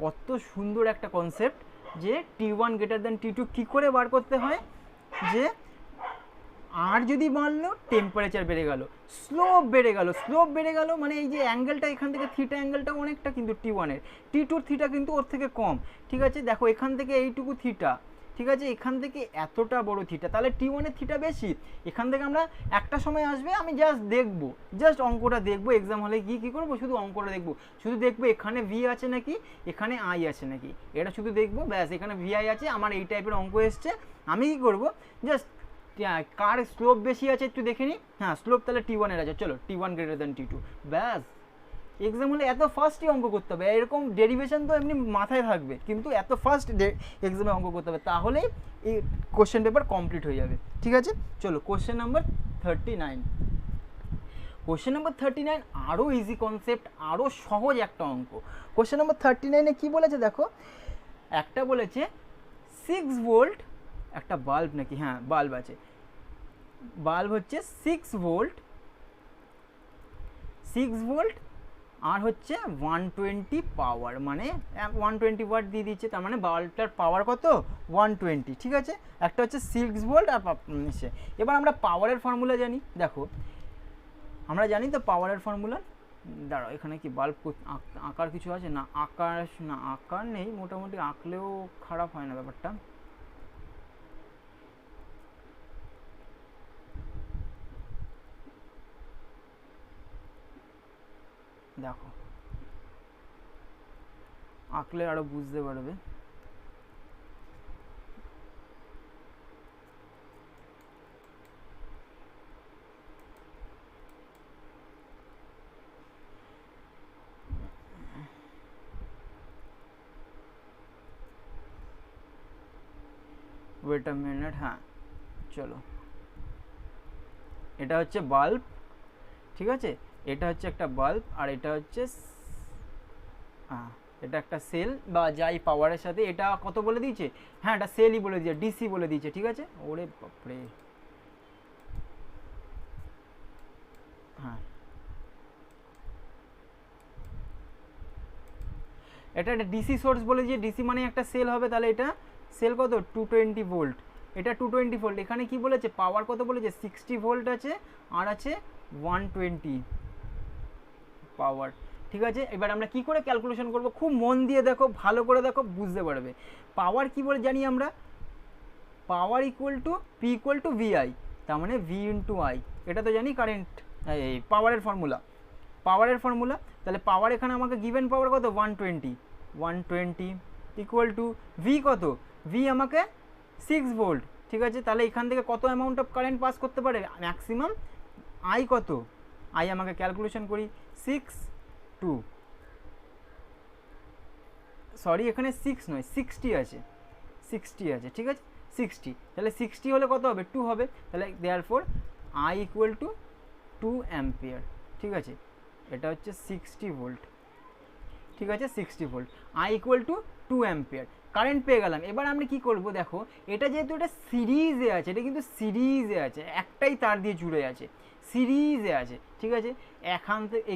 কত সুন্দর একটা কনসেপ্ট, যে T1 গ্রেটার দ্যান T2 কী করে বার করতে হয়, যে আর যদি বাড়লো টেম্পারেচার বেড়ে গেল, স্লোপ বেড়ে গেল মানে এই যে অ্যাঙ্গেলটা এখান থেকে থিটা অ্যাঙ্গেলটা অনেকটা কিন্তু T1 এর, T2 থিটা কিন্তু ওর থেকে কম, ঠিক আছে। দেখো এখান থেকে এইটুকু থিটা, ঠিক আছে, এখান থেকে এতটা বড় থিটা, তাহলে T1 এর থিটা বেশি। এখান থেকে আমরা একটা সময় আসবে, আমি জাস্ট অঙ্কটা দেখবো, এক্সাম হলে কী করবো, শুধু অঙ্কটা দেখবো এখানে ভি আছে নাকি, এখানে আই আছে নাকি, এটা শুধু দেখবো, ব্যাস এখানে ভিআই আছে, আমার এই টাইপের অঙ্ক এসছে, আমি কি করবো, জাস্ট কার স্লোপ বেশি আছে একটু দেখে নিই, হ্যাঁ স্লোপ তাহলে T1 এর আছে, চলো T1 গ্রেটার দ্যান T2, ব্যাস। এক্সাম হলে এত ফাস্টই অঙ্ক করতে হবে, এরকম ডেরিভেশন তো এমনি মাথায় থাকবে, কিন্তু এত ফাস্ট এক্সামে অঙ্ক করতে হবে, তাহলেই এই কোশ্চেন পেপার কমপ্লিট হয়ে যাবে, ঠিক আছে। চলো কোশ্চেন নাম্বার 39, কোশ্চেন নাম্বার 39 আরও ইজি কনসেপ্ট, আরও সহজ একটা অঙ্ক। কোশ্চেন নাম্বার 39-এ কী বলেছে দেখো, একটা বলেছে 6 ভোল্ট একটা বাল্ব নাকি, হ্যাঁ বাল্ব আছে, বাল্ব হচ্ছে 6 ভোল্ট আর হচ্ছে 120 পাওয়ার, মানে 120 ওয়াট দিয়ে দিচ্ছে, তার মানে বাল্বটার পাওয়ার কত 120, ঠিক আছে। একটা হচ্ছে 6 ভোল্ট আর এবার আমরা পাওয়ারের ফর্মুলা জানি, দেখো আমরা জানি তো পাওয়ারের ফর্মুলা, দাঁড়াও এখানে কি বাল্ব আঁকার কিছু আছে না, আঁকার নেই, মোটামুটি আঁকলেও খারাপ হয় না ব্যাপারটা। দেখো আঁকলে আরো বুঝতে পারবে, ওয়েট আ মিনিট, হ্যাঁ চলো, এটা হচ্ছে বাল্ব, ঠিক আছে, এটা হচ্ছে একটা বাল্ব আর এটা হচ্ছে এটা একটা সেল বা যাই পাওয়ারের সাথে, এটা কত বলে দিয়েছে, হ্যাঁ এটা সেলই বলে দিয়েছে, ডিসি বলে দিয়েছে, ঠিক আছে। ওরে বাপরে, হ্যাঁ এটা একটা ডিসি সোর্স বলে দিয়েছে, ডিসি মানে একটা সেল হবে, তাহলে এটা সেল কত 220 ভোল্ট, এটা 220 ভোল্ট, এখানে কি বলেছে পাওয়ার কত বলেছে 60 ভোল্ট আছে আর আছে 120 পাওয়ার, ঠিক আছে। এবার আমরা কি করে ক্যালকুলেশন করব, খুব মন দিয়ে দেখো, ভালো করে দেখো, বুঝতে পারবে। পাওয়ার কি বলে জানি আমরা, power equal to P equal to VI, তার মানে ভি ইন্টু আই, এটা তো জানি কারেন্ট, এই পাওয়ারের ফর্মুলা, তাহলে পাওয়ার এখানে আমাকে গিভেন পাওয়ার কত 120, 120 ইকুয়াল টু ভি কত, ভি আমাকে 6 ভোল্ট, ঠিক আছে। তাহলে এখান থেকে কত অ্যামাউন্ট অফ কারেন্ট পাস করতে পারে ম্যাক্সিমাম, আই কত, আই আমাকে ক্যালকুলেশন করি 2 সরি এখানে 6 নয় 60 আছে, 60 আছে, ঠিক আছে 60, তাহলে 60 হলে কত হবে 2 হবে, তাহলে therefore I equal to 2 ampere, ঠিক আছে। এটা হচ্ছে 60 ভোল্ট, ঠিক আছে 60 volt, I equal to 2 ampere current পেয়ে গেলাম। এবার আমরা কি করব, দেখো এটা যেহেতু এটা সিরিজে আছে, এটা কিন্তু সিরিজে আছে, একটাই তার দিয়ে জুড়ে আছে, সিরিজে আছে, ঠিক আছে।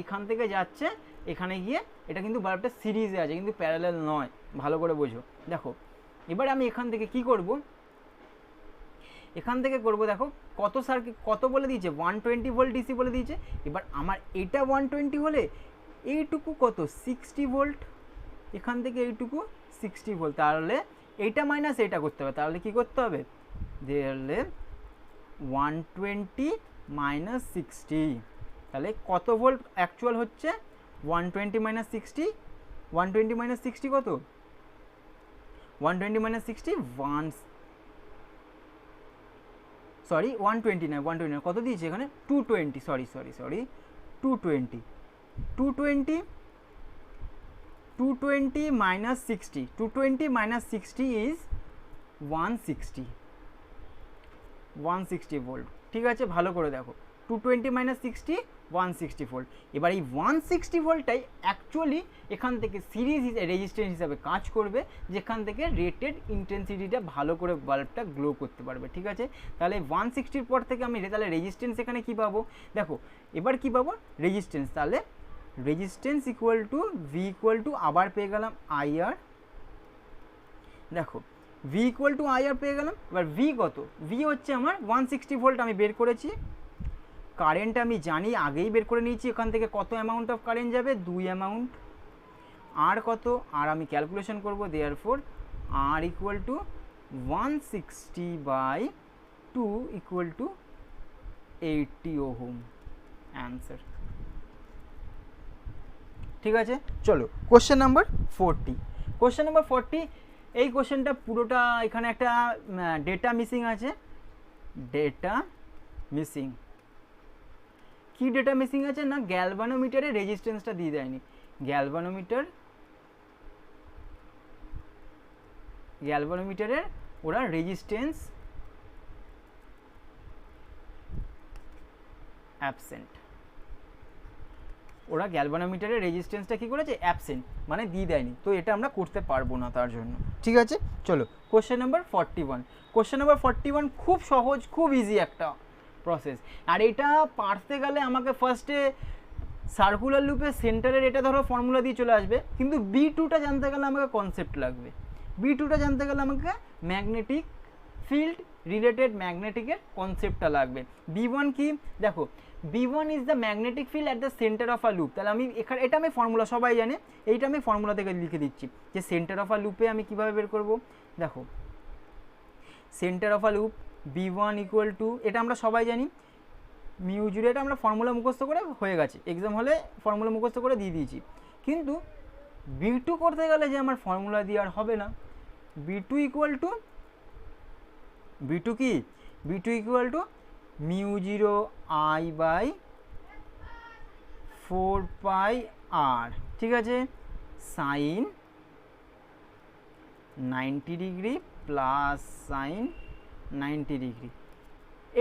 এখান থেকে যাচ্ছে এখানে গিয়ে, এটা কিন্তু বাল্বটা সিরিজে আছে কিন্তু প্যারালাল নয়, ভালো করে বোঝো। দেখো এবার আমি এখান থেকে কি করব, এখান থেকে করব, দেখো কত সার্কিট কত বলে দিয়েছে 120 ভোল্ট ডিসি বলে দিয়েছে। এবার আমার এটা 120 হলে এইটুকু কত 60 ভোল্ট, এখান থেকে এইটুকু 60 ভোল্ট, তাহলে এইটা মাইনাস এইটা করতে হবে, তাহলে কি করতে হবে, তাহলে 120 মাইনাস 60, তাহলে কত ভোল্ট অ্যাকচুয়াল হচ্ছে 120 মাইনাস 60, 120 মাইনাস 60 কত, 120 মাইনাস 60 সরি 120 নয় 120 কত দিয়েছে এখানে 220, sorry 220 minus 60, 220 minus 60 is 160 volt, ঠিক আছে। ভালো করে দেখো 220 মাইনাস 60 160 ভোল্ট। এবার এই 160 ভোল্টটাই অ্যাকচুয়ালি এখান থেকে সিরিজ রেজিস্ট্যান্স হিসাবে কাজ করবে, যেখান থেকে রেটেড ইন্টেন্সিটিটা ভালো করে বাল্বটা গ্লো করতে পারবে, ঠিক আছে। তাহলে 160 পর থেকে আমি তাহলে রেজিস্ট্যান্স এখানে কী পাবো, দেখো এবার কী পাবো রেজিস্ট্যান্স, তাহলে resistance equal to V equal two আবার পেয়ে গেলাম আইআর, দেখো ভি ইকুয়াল টু আইআর পেয়ে গেলাম। এবার ভি কত, ভি হচ্ছে আমার 160 ভোল্ট আমি বের করেছি, কারেন্ট আমি জানি আগেই বের করে নিয়েছি, এখান থেকে কত অ্যামাউন্ট অফ কারেন্ট যাবে 2 অ্যামাউন্ট, আর কত, আর আমি ক্যালকুলেশন করব, therefore R equal to 160 by 2 equal to 80 ohm answer, ঠিক আছে। চলো কোশ্চেন নাম্বার 40, কোশ্চেন নাম্বার 40, এই কোশ্চেনটা পুরোটা এখানে একটা ডেটা মিসিং আছে, ডেটা মিসিং, কি ডেটা মিসিং আছে না, গ্যালভানোমিটারের রেজিস্ট্যান্সটা দিয়ে দেয়নি, গ্যালভানোমিটারের ওরা রেজিস্ট্যান্স অ্যাবসেন্ট, ওরা গ্যালভানোমিটারের রেজিস্ট্যান্সটা কী করেছে অ্যাবসেন্ট, মানে দিয়ে দেয়নি, তো এটা আমরা করতে পারবো না তার জন্য, ঠিক আছে। চলো কোশ্চেন নাম্বার 41, কোশ্চেন নাম্বার 41 খুব সহজ, খুব ইজি একটা প্রসেস, আর এটা পারতে গেলে আমাকে ফার্স্টে সার্কুলার লুপের সেন্টারের এটা ধরো ফর্মুলা দিয়ে চলে আসবে, কিন্তু B2টা জানতে গেলে আমাকে কনসেপ্ট লাগবে, B2টা জানতে গেলে আমাকে ম্যাগনেটিক ফিল্ড রিলেটেড ম্যাগনেটিকের কনসেপ্টটা লাগবে। B1 কি, দেখো B1 is the magnetic field at the centre of a loop, তাহলে আমি এখানে এটা আমি ফর্মুলা সবাই জানে, এইটা আমি ফর্মুলা থেকে লিখে দিচ্ছি যে সেন্টার অফ আ লুপে আমি কীভাবে বের করব, দেখো centre of a loop B1 equal to, এটা আমরা সবাই জানি মিউ0, এটা আমরা ফর্মুলা মুখস্থ করে হয়ে গেছে, এক্সাম হলে ফর্মুলা মুখস্থ করে দিয়ে দিয়েছি, কিন্তু B2 করতে গেলে যে আমার ফর্মুলা দিয়ে আর হবে না, B2 ইকুয়াল টু, B2 কি, B2 equal to mu I by 4 pi R, ঠিক আছে, sine 90 degree plus sine 90 degree.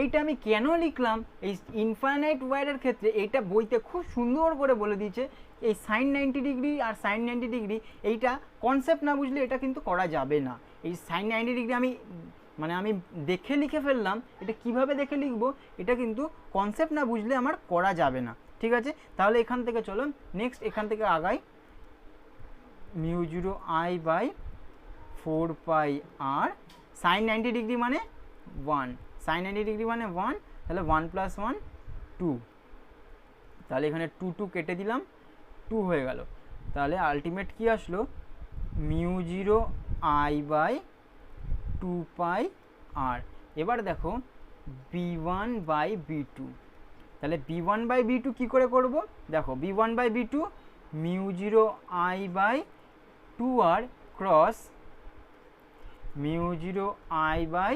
এইটা আমি কেন লিখলাম, এই ইনফাইনাইট ওয়্যারের ক্ষেত্রে এইটা বইতে খুব সুন্দর করে বলে দিয়েছে, এই সাইন 90 ডিগ্রি আর সাইন 90 ডিগ্রি এইটা কনসেপ্ট না বুঝলে এটা কিন্তু করা যাবে না। এই সাইন 90 ডিগ্রি আমি দেখে লিখে ফেললাম, এটা কিভাবে দেখে লিখবো এটা কিন্তু কনসেপ্ট না বুঝলে আমার করা যাবে না, ঠিক আছে। তাহলে এখান থেকে চলো নেক্সট, এখান থেকে আগাই, mu I by 4 pi R, sine 90 degree মানে 1, সাইন 90 ডিগ্রি মানে 1, তাহলে 1 প্লাস 1 2, তাহলে এখানে 2 কেটে দিলাম, 2 হয়ে গেল, তাহলে আলটিমেট কি আসলো মিউ0 আই বাই 2 পাই আর। এবার দেখো B1 বাই B2, তাহলে B1 বাই B2 কী করে করব, দেখো B1 by B2 mu I by 2r cross mu zero I by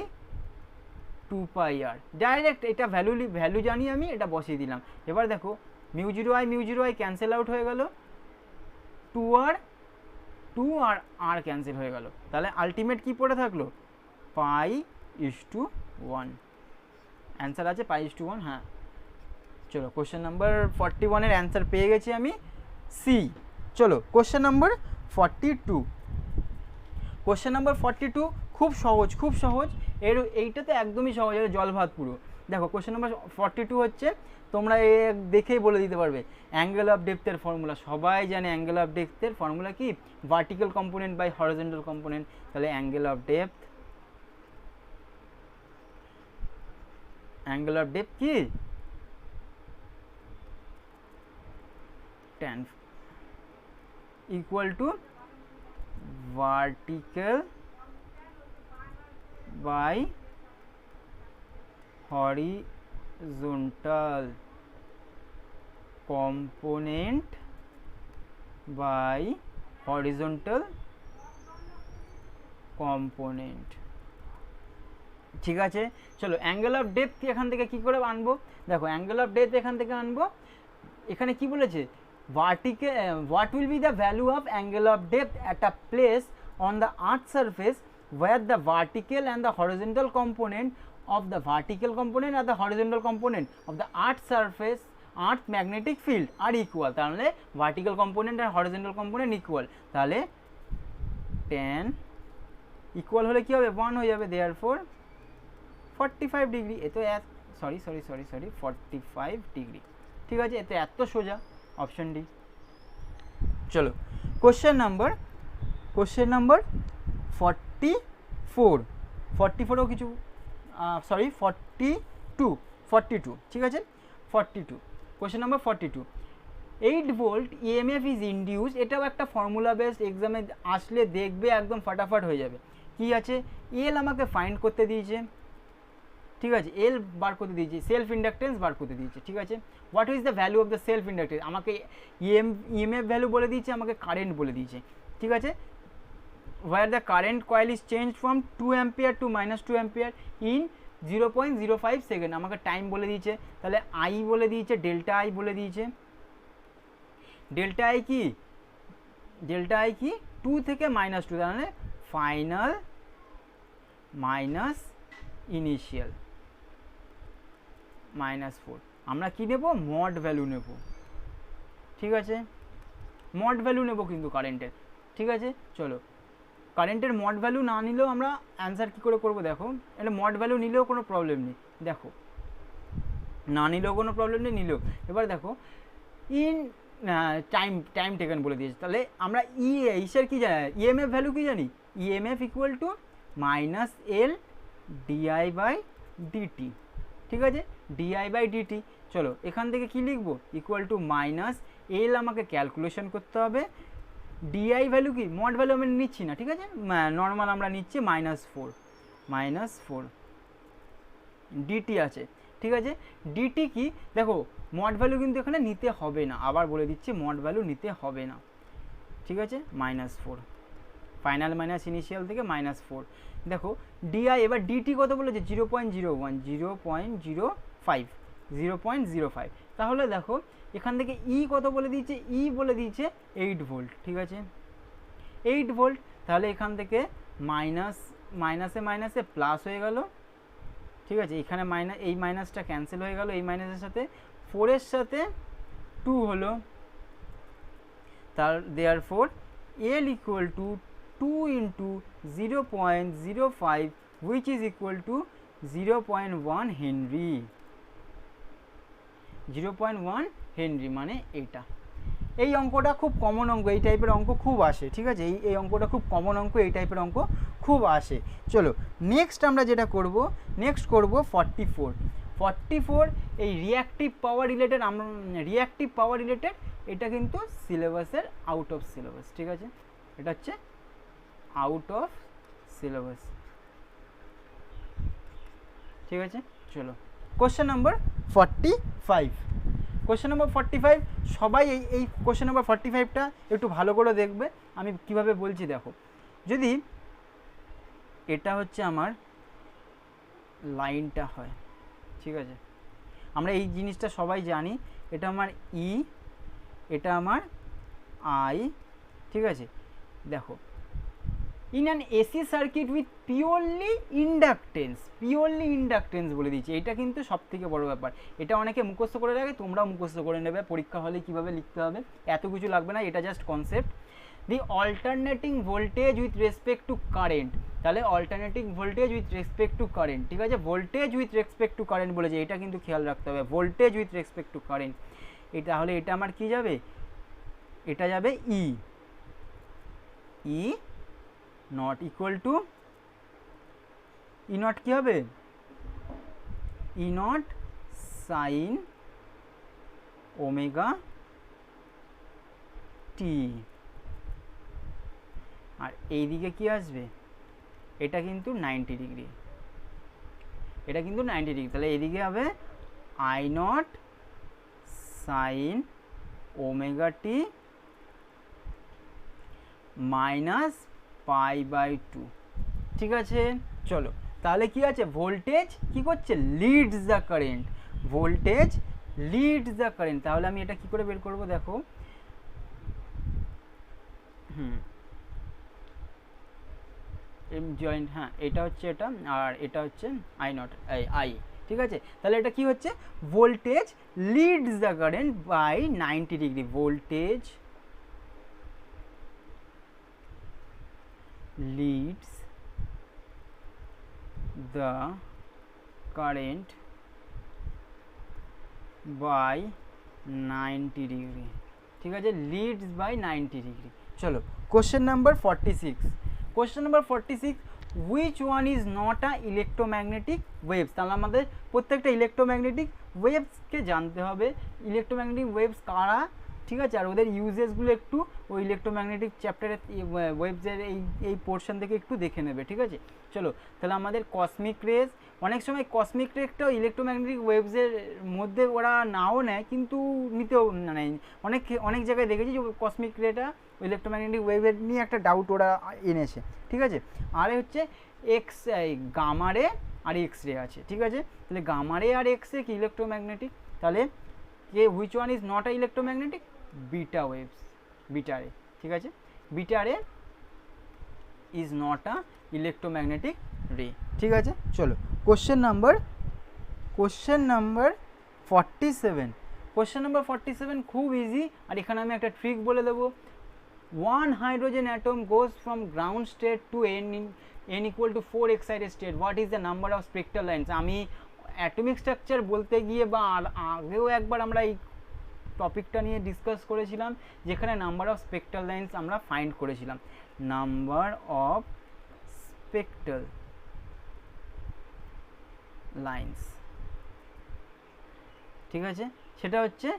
2 pi R. Direct এটা ভ্যালু জানি আমি, এটা বসিয়ে দিলাম। এবার দেখো mu zero I cancel out হয়ে গেল, 2 আর আর ক্যান্সেল হয়ে গেল, তাহলে আলটিমেট কি পড়ে থাকলো, π/1। অ্যান্সার আছে π/1। হ্যাঁ, চলো কোশ্চেন নাম্বার 41-এর অ্যান্সার পেয়ে গেছি আমি, সি। চলো কোশ্চেন নাম্বার 42। কোশ্চেন নাম্বার 42 খুব সহজ, খুব সহজ। এইটা তো একদমই সহজ, এটা জল ভাত পুরো। দেখো কোশ্চেন নাম্বার 42 হচ্ছে, তোমরা দেখেই বলে দিতে পারবে অ্যাঙ্গেল অফ ডেপথের ফর্মুলা। সবাই জানে অ্যাঙ্গেল অফ ডেপথের ফর্মুলা কি, vertical component by horizontal component. তাহলে অ্যাঙ্গেল অফ ডেপথ কি, tan equal to vertical by horizontal component by horizontal component। ঠিক আছে, চলো অ্যাঙ্গেল অফ ডেপথ এখান থেকে কি করে আনবো, দেখো অ্যাঙ্গেল অফ ডেপথ এখান থেকে আনবো। এখানে কি বলেছে, vertical what will be the value of angle of depth at a place on the earth surface where the vertical and the horizontal component of the vertical component and the horizontal component of the earth surface earth magnetic field are equal। তাহলে vertical component আর horizontal component equal, তাহলে tan equal হলে কি হবে, 1 হয়ে যাবে, therefore 45 degree. এ তো sorry 45 degree. ঠিক আছে, এতে এত সোজা, অপশন ডি। চলো কোশ্চেন নাম্বার 44ও কিছু 42, ঠিক আছে 42। Question number 42, 8 volt EMF is induce. এটাও একটা ফর্মুলা বেসড, এক্সামে আসলে দেখবে একদম ফাটাফাট হয়ে যাবে। কি আছে, এল আমাকে ফাইন্ড করতে দিয়েছে, ঠিক আছে, এল বার করতে দিয়েছে, সেলফ ইন্ডাকটেন্স বার করতে দিয়েছে। ঠিক আছে, what is the value of the self inductance, আমাকে ইএমএফ ভ্যালু বলে দিয়েছে, আমাকে কারেন্ট বলে দিয়েছে। ঠিক আছে, where the current coil is change from 2 ampere to -2 ampere in 0.05 second, আমাকে টাইম বলে দিয়েছে। তাহলে আই বলে দিয়েছে, ডেল্টা আই বলে দিয়েছে। ডেল্টা আই কি 2 থেকে -2, তাহলে ফাইনাল মাইনাস ইনিশিয়াল -4। আমরা কি নেব, মড ভ্যালু নেব। ঠিক আছে, মড ভ্যালু নেব কিন্তু কারেন্টের। ঠিক আছে, চলো কারেন্টের মড ভ্যালু না নিলেও আমরা অ্যান্সার কী করে করবো, দেখো এটা মড ভ্যালু নিলেও কোনো প্রবলেম নেই, দেখো না নিলেও কোনো প্রবলেম নেই, নিলেও। এবার দেখো ইন টাইম টেকেন বলে দিয়েছে, তাহলে আমরা ইসের কী জানি, ইএমএফ ভ্যালু কী জানি, EMF equal to -L di/dt। ঠিক আছে, di/dt। চলো এখান থেকে কি লিখবো, ইকুয়াল টু -L, আমাকে ক্যালকুলেশন করতে হবে, ডিআই ভ্যালু কি, মড ভ্যালু আমি নিচ্ছি না, ঠিক আছে নর্মাল আমরা নিচ্ছি -4 ডিটি আছে। ঠিক আছে, ডিটি কি, দেখো মড ভ্যালু কিন্তু এখানে নিতে হবে না, আবার বলে দিচ্ছি মড ভ্যালু নিতে হবে না। ঠিক আছে, -4 ফাইনাল মাইনাস ইনিশিয়াল থেকে -4। দেখো ডিআই, এবার ডিটি কত বলেছে, 0.05। তাহলে দেখো এখান থেকে কত বলে দিয়েছে, বলে দিয়েছে 8 ভোল্ট। ঠিক আছে, 8 ভোল্ট, তাহলে এখান থেকে মাইনাসে প্লাস হয়ে গেল। ঠিক আছে, এখানে এই মাইনাসটা ক্যান্সেল হয়ে গেল, এই মাইনাসের সাথে 4-এর সাথে 2 হলো, তার therefore L equal to 2 × 0.05 which is equal to 0.1 Henry. 0.1 Henry মানে এইটা। এই অঙ্কটা খুব কমন অঙ্ক, এই টাইপের অঙ্ক খুব আসে। ঠিক আছে, এই অঙ্কটা খুব কমন অঙ্ক, এই টাইপের অঙ্ক খুব আসে। চলো নেক্সট আমরা যেটা করব, নেক্সট করব 44। এই রিঅ্যাক্টিভ পাওয়ার রিলেটেড, এটা কিন্তু সিলেবাসের আউট অফ সিলেবাস। ঠিক আছে, এটা হচ্ছে আউট অফ সিলেবাস। ঠিক আছে, চলো কোশ্চেন নাম্বার 45। কোশ্চেন নাম্বার 45 সবাই এই কোশ্চেন নাম্বার 45টা একটু ভালো করে দেখবে আমি কিভাবে বলছি। দেখো, যদি এটা হচ্ছে আমার লাইনটা হয়, ঠিক আছে, আমরা এই জিনিসটা সবাই জানি, এটা আমার ই, এটা আমার আই, ঠিক আছে। দেখো, in an AC circuit with purely inductance বলে দিচ্ছি, এটা কিন্তু সব থেকে বড় ব্যাপার। এটা অনেকে মুখস্থ করে রাখে, তোমরাও মুখস্থ করে নেবে, পরীক্ষা হলে কীভাবে লিখতে হবে এত কিছু লাগবে না, এটা just concept. The alternating voltage with respect to current, তাহলে alternating voltage with respect to current, ঠিক আছে, voltage with respect to current বলেছে, এটা কিন্তু খেয়াল রাখতে হবে, voltage with respect to current. এটা তাহলে এটা আমার কি যাবে, এটা যাবে e, e naught equal to, e naught কী হবে, e naught sine omega t. আর এই দিকে কি আসবে, এটা কিন্তু 90 ডিগ্রি, এটা কিন্তু 90 ডিগ্রি, তাহলে এইদিকে হবে i naught sine omega t minus π/2, ঠিক আছে। চলো, তাহলে কি আছে, ভোল্টেজ কি করছে, Leeds the current, voltage leads the current. তাহলে আমি এটা কি করে বের করব, দেখো, জয়েন্ট, হ্যাঁ এটা হচ্ছে এটা, আর এটা হচ্ছে আই নট আই, ঠিক আছে। তাহলে এটা কি হচ্ছে, voltage leads the current by 90 degree, voltage leads the current by 90 degree, ঠিক আছে, লিডস বাই 90 ডিগ্রি। চলো, question number 46, question number 46, which one is not a electromagnetic waves. তাহলে আমাদের প্রত্যেকটা ইলেকট্রোম্যাগনেটিক ওয়েভসকে জানতে হবে, ইলেকট্রোম্যাগনেটিক ওয়েভস কারা, ঠিক আছে, আর ওদের ইউজেসগুলো একটু ওই ইলেকট্রোম্যাগনেটিক চ্যাপ্টারের ওয়েভসের এই পোর্শন থেকে একটু দেখে নেবে, ঠিক আছে। চলো, তাহলে আমাদের কসমিক রেজ, অনেক সময় কসমিক রেজটাও ইলেকট্রোম্যাগনেটিক ওয়েভসের মধ্যে ওরা নাও নেয়, কিন্তু নিতেও নেয়, অনেক জায়গায় দেখেছি যে কসমিক রেটা ইলেকট্রোম্যাগনেটিক ওয়েভের নিয়ে একটা ডাউট ওরা এনেছে, ঠিক আছে। আর হচ্ছে গামা রে আর এক্স রে আছে, ঠিক আছে। তাহলে গামা রে আর এক্স রে কি ইলেকট্রোম্যাগনেটিক, তাহলে which one is not a electromagnetic, beta waves, beta রে, ঠিক আছে, বিটা রে ইজ নট আ ইলেকট্রোম্যাগনেটিক রে, ঠিক আছে। চলো, কোশ্চেন নাম্বার 47, কোশ্চেন নাম্বার 47 খুব ইজি, আর এখানে আমি একটা ট্রিক বলে দেবো। One hydrogen atom goes from ground state to n equal to 4 excited state. What is the number of spectral lines? আমি অ্যাটমিক স্ট্রাকচার বলতে গিয়ে বা আগেও একবার আমরা এই টপিকটা নিয়ে ডিসকাস করেছিলাম, যেখানে নাম্বার অফ স্পেকট্রাল লাইন্স আমরা ফাইন্ড করেছিলাম, নাম্বার অফ স্পেকট্রাল লাইন্স, ঠিক আছে, সেটা হচ্ছে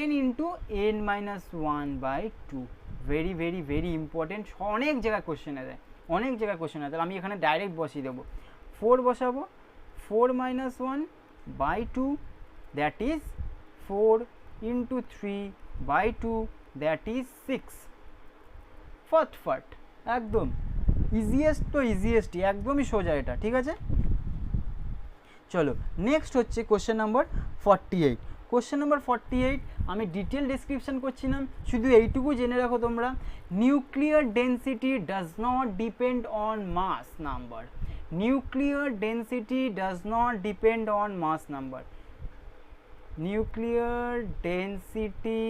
n into n-1/2। Very very very important, অনেক জায়গায় কোশ্চেনে দেয়, অনেক জায়গায় কোশ্চেনে দেয়। আমি এখানে ডাইরেক্ট বসিয়ে দেবো, 4 বসাবো, 4-1/2, that is 4 into 3/2, that is 6। ফট একদম ইজিয়েস্ট, তো ইজিয়েস্টই, একদমই সোজা এটা, ঠিক আছে। চলো, নেক্সট হচ্ছে কোশ্চেন নাম্বার 48, কোশ্চেন নাম্বার 48 আমি ডিটেল ডেসক্রিপশন করছি না, শুধু এইটুকু জেনে রাখো তোমরা, nuclear density does not depend on mass number, nuclear density does not depend on mass number, nuclear density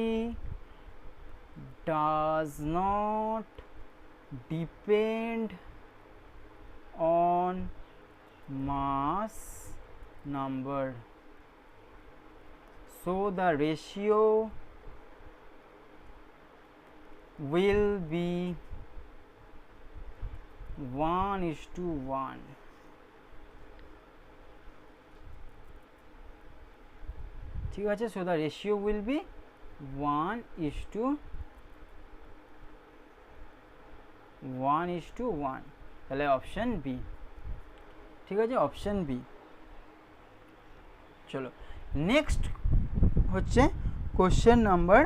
does not depend on mass number, so the ratio will be 1:1, ঠিক আছে। so the ratio will be 1:1, তাহলে option B, ঠিক আছে, option B. চলো, next হচ্ছে question number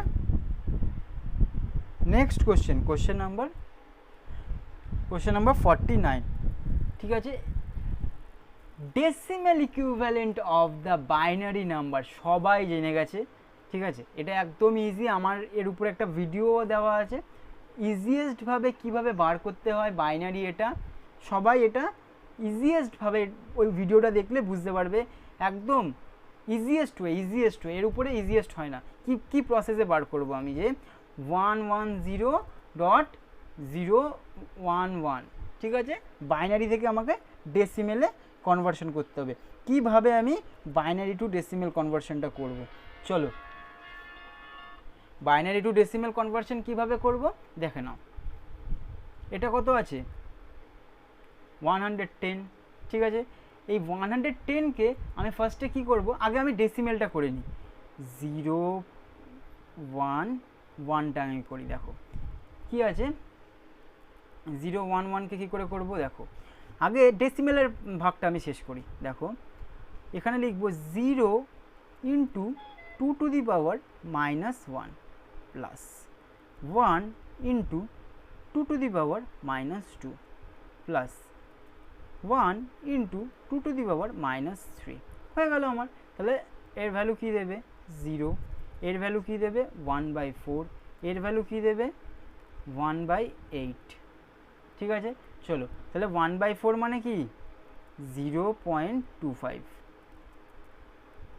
next question number 49, ঠিক আছে। Decimal equivalent of the binary number সবাই জেনে গেছে, ঠিক আছে। এটা একদম ইজি, আমার এর উপরে একটা ভিডিও দেওয়া আছে, ইজিয়েস্টভাবে কিভাবে বার করতে হয় বাইনারি, এটা সবাই এটা ইজিয়েস্টভাবে ওই ভিডিওটা দেখলে বুঝতে পারবে, একদম ইজিয়েস্ট ওয়ে, এর উপরে ইজিয়েস্ট হয় না। কি প্রসেসে বার করব আমি, যে 110.011, ঠিক আছে, বাইনারি থেকে আমাকে ডেসিমেলে কনভার্সন করতে হবে। কিভাবে আমি বাইনারি টু ডেসিমেল কনভার্সনটা করব, চলো বাইনারি টু ডেসিমেল কনভার্সন কিভাবে করব দেখে নাও। এটা কত আছে 110, ঠিক আছে। এই 110কে আমি ফার্স্টে কি করব, আগে আমি ডেসিমেলটা করে নিই, 011টা আমি করি। দেখো কি আছে, 011কে কী করে করব, দেখো আগে ডেসিমেলের ভাগটা আমি শেষ করি। দেখো এখানে লিখব 0 into 2 to the power -1 plus 1 into 2 to the power -2 plus 1 into 2 to the power -3 হয়ে গেল আমার। তাহলে এর ভ্যালু কী দেবে 0, এর ভ্যালু কী দেবে 1/4, এর ভ্যালু কী দেবে 1/8, ঠিক আছে। চলো তাহলে 1/4 মানে কি 0.25।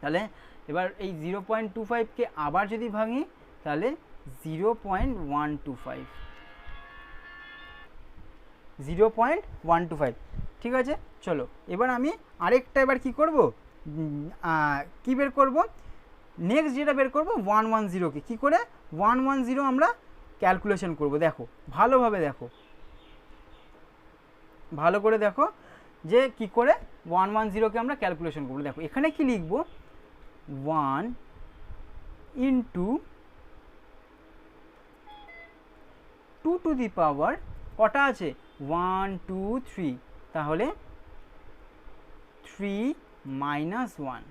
তাহলে এবার এই 0.25কে আবার যদি ভাঙি তাহলে 0.125, ঠিক আছে। চলো এবার আমি আরেকটা এবার কি করব, কি বের করব, নেক্সট যেটা বের করব 110কে কী করে 110 আমরা ক্যালকুলেশন করব। দেখো ভালোভাবে দেখো, ভালো করে দেখো যে কি করে 110কে আমরা ক্যালকুলেশন করব। দেখো এখানে কি লিখব, 1 ইন্টু 2 টু দি পাওয়ার কটা আছে 1 2 3, তাহলে 3 - 1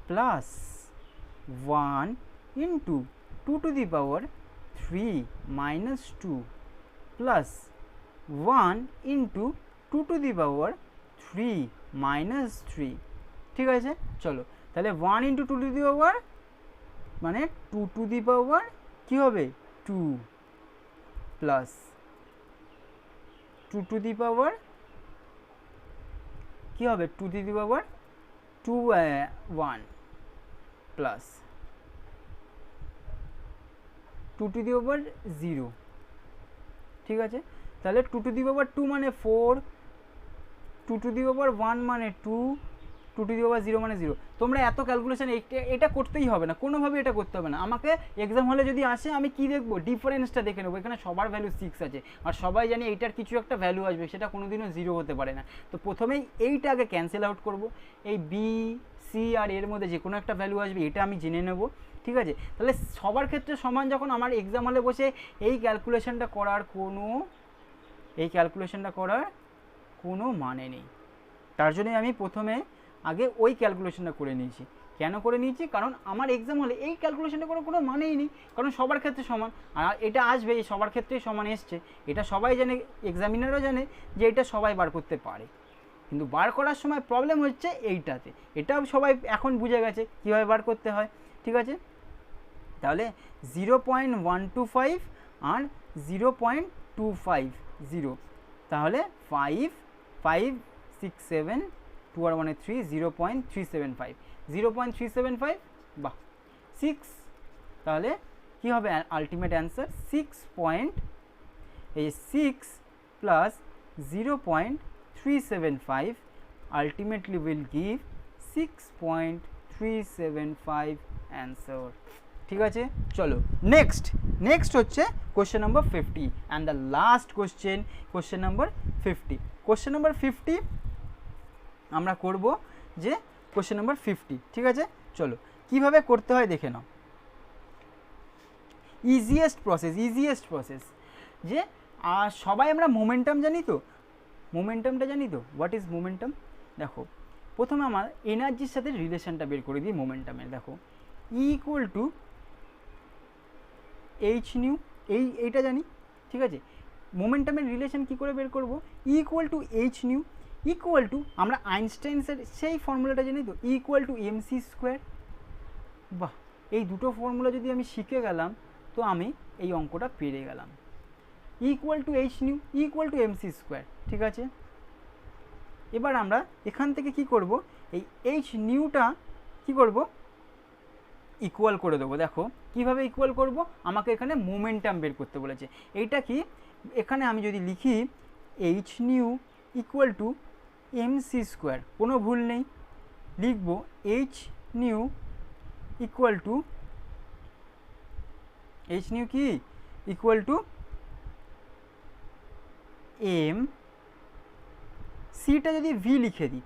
plus 1 into 2 to the power 3 - 2 plus 1 into 2 to the power 3 - 3, ঠিক আছে। চলো তাহলে 1 ইন্টু 2 টু দি পাওয়ার মানে 2 টু দি পাওয়ার কী হবে 2 প্লাস 2 টু দি পাওয়ার কী হবে 2 to the power 1 plus 2 to the power 0, ঠিক আছে। তাহলে 2 টু দি পাওয়ার 2 মানে 4, 2 টু দি পাওয়ার 1 মানে 2, 2 টু দি পাওয়ার 0 মানে 0। তোমরা এত ক্যালকুলেশন এটা করতেই হবে না, কোনোভাবে এটা করতে হবে না। আমাকে এক্সাম হলে যদি আসে আমি কি দেখবো, ডিফারেন্সটা দেখে নেবো। এখানে সবার ভ্যালু 6 আছে আর সবাই জানি এইটার কিছু একটা ভ্যালু আসবে, সেটা কোনোদিনও 0 হতে পারে না। তো প্রথমেই এইটা আগে ক্যান্সেল আউট করব, এই বি সি আর এর মধ্যে যে কোনো একটা ভ্যালু আসবে এটা আমি জেনে নেব, ঠিক আছে। তাহলে সবার ক্ষেত্রে সমান যখন আমার এক্সাম হলে বসে এই ক্যালকুলেশনটা করার কোনো মানে নেই। তার জন্যই আমি প্রথমে আগে ওই ক্যালকুলেশনটা করে নিয়েছি। কেন করে নিয়েছি, কারণ আমার এক্সাম হলে এই ক্যালকুলেশনটা করার কোনো মানেই নেই, কারণ সবার ক্ষেত্রে সমান। আর এটা আসবে, সবার ক্ষেত্রেই সমান এসছে, এটা সবাই জানে, এক্সামিনারও জানে যে এটা সবাই বার করতে পারে। কিন্তু বার করার সময় প্রবলেম হচ্ছে এইটাতে, এটাও সবাই এখন বুঝে গেছে কীভাবে বার করতে হয়, ঠিক আছে। তাহলে 0.125 আর 0.250, তাহলে 5 5 6 7 2 আর 1 3, 0.375, 0.375 বাহ 6, তাহলে কী হবে ultimate answer 6 plus 0.375 ultimately will give 6.375 answer, ঠিক আছে। চলো নেক্সট হচ্ছে question number 50 and the last question number 50। Question number 50 আমরা করব যে কোশ্চেন নাম্বার 50, ঠিক আছে। চলো কিভাবে করতে হয় দেখে নাও। ইজিয়েস্ট প্রসেস যে সবাই আমরা মোমেন্টাম জানি তো, হোয়াট ইজ মোমেন্টাম। দেখো প্রথমে আমার এনার্জির সাথে রিলেশনটা বের করে দিই মোমেন্টামের। দেখো E equal to H new, এইটা জানি, ঠিক আছে। মোমেন্টামের রিলেশন কী করে বের করব, equal to H new equal to, আমরা আইনস্টাইনসের সেই ফর্মুলাটা জানি তো, ইকুয়াল টু এমসি স্কোয়ার। বাহ, এই দুটো ফর্মুলা যদি আমি শিখে গেলাম তো আমি এই অঙ্কটা পেরে গেলাম। Equal to H new equal to MC square, ঠিক আছে। এবার আমরা এখান থেকে কি করব, এই এইচ নিউটা কি করব, ইকুয়াল করে দেবো। দেখো কিভাবে ইকুয়াল করব, আমাকে এখানে মোমেন্টাম বের করতে বলেছে। এইটা কি, এখানে আমি যদি লিখি H new equal to MC square, কোনো ভুল নেই, লিখব H new equal to, H new কি ইকুয়াল টু এম, সিটা যদি ভি লিখে দিই,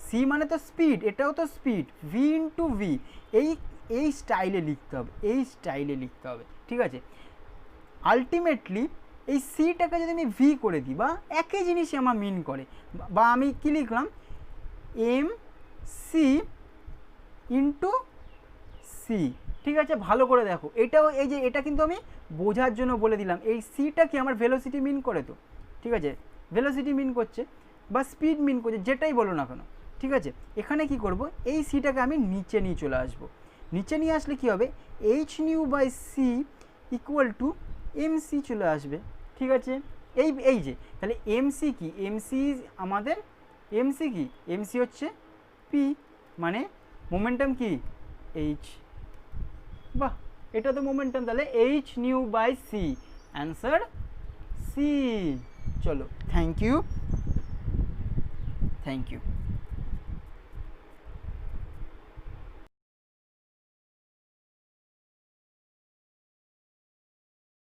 সি মানে তো স্পিড, এটাও তো স্পিড, ভি ইন্টু ভি, এই স্টাইলে লিখতে হবে, এই স্টাইলে লিখতে হবে, ঠিক আছে। আলটিমেটলি এই সিটাকে যদি আমি ভি করে দিই, বা একই জিনিসই আমার মিন করে, বা আমি কি লিখলাম এম সি ইন্টু সি, ঠিক আছে। ভালো করে দেখো, এটাও এই যে এটা কিন্তু আমি বোঝার জন্য বলে দিলাম, এই সিটা কি আমার ভেলোসিটি মিন করে তো, ঠিক আছে, ভেলোসিটি মিন করছে বা স্পিড মিন করছে, যেটাই বলো না কেন, ঠিক আছে। এখানে কি করব, এই সিটাকে আমি নিচে নিয়ে চলে আসব, নিচে নিয়ে আসলে কি হবে, h nu by c equal to mc চলে আসবে, ঠিক আছে। এই যে তাহলে এমসি কি, এমসি আমাদের এমসি কি, এমসি হচ্ছে পি, মানে মোমেন্টাম কি এইচ। বাহ, এটা তো মোমেন্টাম, তাহলে h nu by c, answer C. চলো, থ্যাংক ইউ।